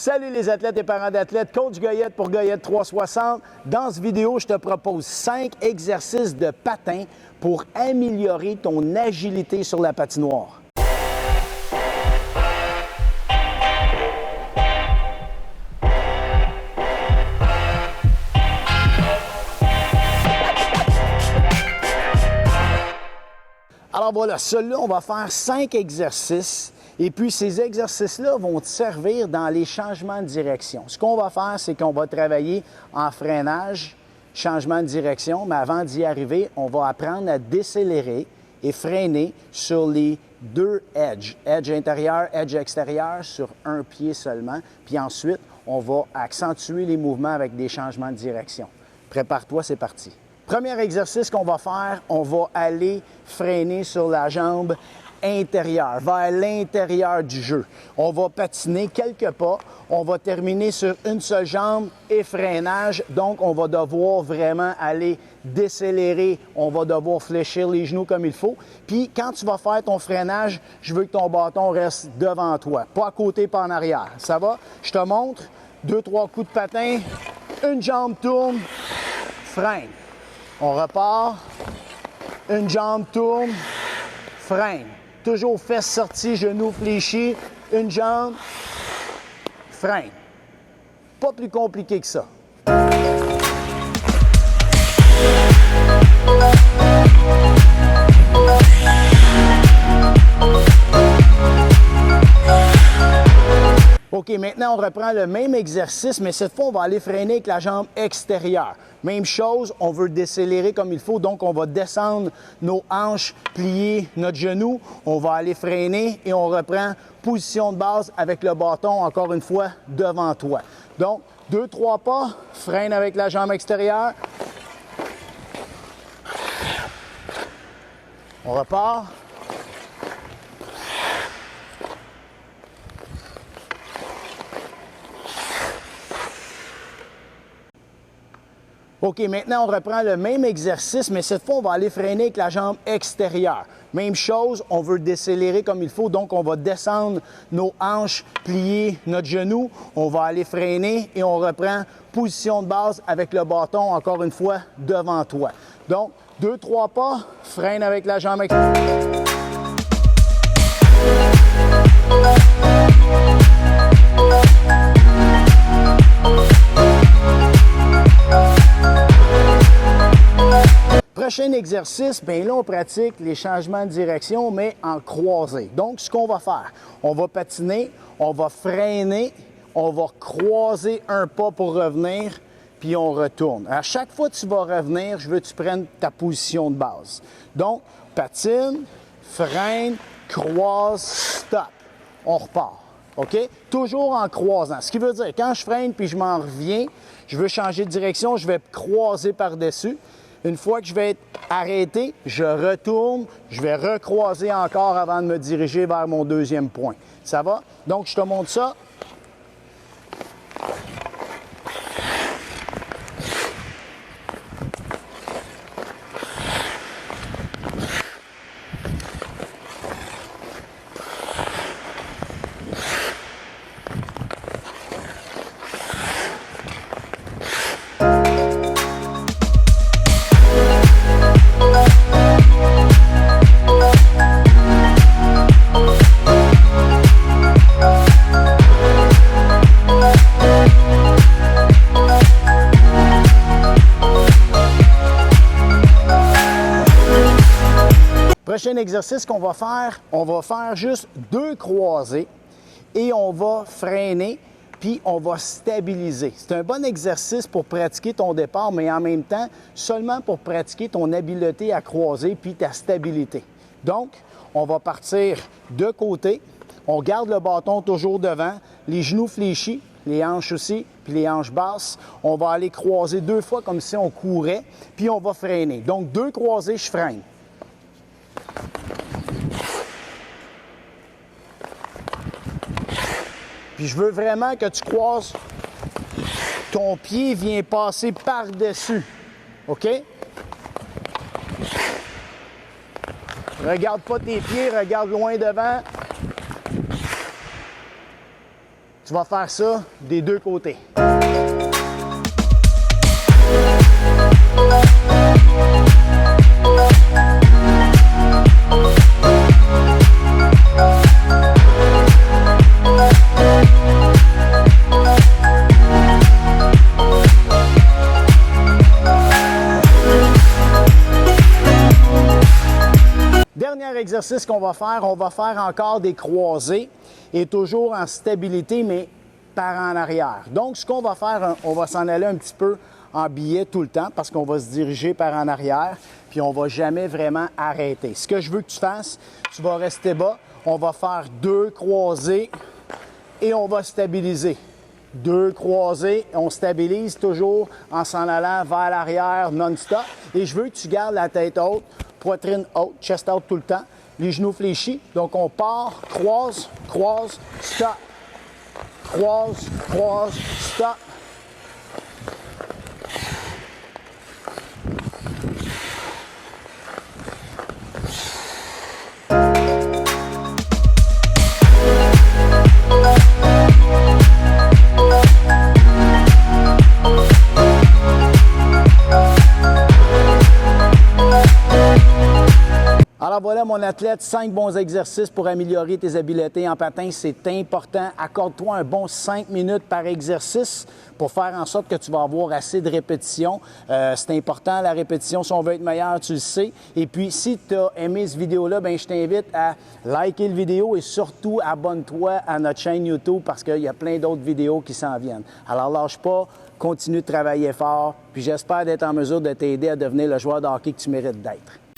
Salut les athlètes et parents d'athlètes, Coach Goyette pour Goyette 360. Dans cette vidéo, je te propose 5 exercices de patin pour améliorer ton agilité sur la patinoire. Alors voilà, celui-là, on va faire 5 exercices. Et puis, ces exercices-là vont te servir dans les changements de direction. Ce qu'on va faire, c'est qu'on va travailler en freinage, changement de direction, mais avant d'y arriver, on va apprendre à décélérer et freiner sur les 2 edges. Edge intérieur, edge extérieur, sur un pied seulement. Puis ensuite, on va accentuer les mouvements avec des changements de direction. Prépare-toi, c'est parti. Premier exercice qu'on va faire, on va aller freiner sur la jambe intérieure, vers l'intérieur du jeu. On va patiner quelques pas, on va terminer sur une seule jambe et freinage. Donc, on va devoir vraiment aller décélérer, on va devoir fléchir les genoux comme il faut. Puis, quand tu vas faire ton freinage, je veux que ton bâton reste devant toi, pas à côté, pas en arrière. Ça va? Je te montre. 2-3 coups de patin, une jambe tourne, freine. On repart, une jambe tourne, freine. Toujours fesses sorties, genoux fléchis, une jambe, freine. Pas plus compliqué que ça. OK, maintenant, on reprend le même exercice, mais cette fois, on va aller freiner avec la jambe extérieure. Même chose, on veut décélérer comme il faut, donc on va descendre nos hanches, plier notre genou. On va aller freiner et on reprend position de base avec le bâton, encore une fois, devant toi. Donc, 2-3 pas, freine avec la jambe extérieure. On repart. OK, maintenant, on reprend le même exercice, mais cette fois, on va aller freiner avec la jambe extérieure. Même chose, on veut décélérer comme il faut, donc on va descendre nos hanches, plier notre genou. On va aller freiner et on reprend position de base avec le bâton, encore une fois, devant toi. Donc, 2-3 pas, freine avec la jambe extérieure. Prochain exercice, bien là, on pratique les changements de direction, mais en croisé. Donc, ce qu'on va faire, on va patiner, on va freiner, on va croiser un pas pour revenir, puis on retourne. À chaque fois que tu vas revenir, je veux que tu prennes ta position de base. Donc, patine, freine, croise, stop. On repart. OK? Toujours en croisant. Ce qui veut dire, quand je freine puis je m'en reviens, je veux changer de direction, je vais croiser par-dessus. Une fois que je vais être arrêté, je retourne, je vais recroiser encore avant de me diriger vers mon deuxième point. Ça va? Donc, je te montre ça. Prochain exercice qu'on va faire juste 2 croisés et on va freiner puis on va stabiliser. C'est un bon exercice pour pratiquer ton départ, mais en même temps, seulement pour pratiquer ton habileté à croiser puis ta stabilité. Donc, on va partir de côté, on garde le bâton toujours devant, les genoux fléchis, les hanches aussi, puis les hanches basses. On va aller croiser 2 fois comme si on courait, puis on va freiner. Donc, 2 croisés, je freine. Puis je veux vraiment que tu croises, ton pied vient passer par-dessus. OK? Regarde pas tes pieds, regarde loin devant. Tu vas faire ça des deux côtés. Dernier exercice qu'on va faire, on va faire encore des croisés et toujours en stabilité, mais par en arrière. Donc, ce qu'on va faire, on va s'en aller un petit peu en biais tout le temps parce qu'on va se diriger par en arrière, puis on ne va jamais vraiment arrêter. Ce que je veux que tu fasses, tu vas rester bas, on va faire 2 croisés et on va stabiliser. 2 croisés, on stabilise toujours en s'en allant vers l'arrière non-stop. Et je veux que tu gardes la tête haute, poitrine haute, chest out tout le temps, les genoux fléchis. Donc on part, croise, croise, stop. Croise, croise, stop. Alors voilà mon athlète, 5 bons exercices pour améliorer tes habiletés en patin, c'est important. Accorde-toi un bon 5 minutes par exercice pour faire en sorte que tu vas avoir assez de répétitions. C'est important la répétition, si on veut être meilleur, tu le sais. Et puis si tu as aimé cette vidéo-là, je t'invite à liker la vidéo et surtout abonne-toi à notre chaîne YouTube parce qu'il y a plein d'autres vidéos qui s'en viennent. Alors lâche pas, continue de travailler fort, puis j'espère d'être en mesure de t'aider à devenir le joueur de hockey que tu mérites d'être.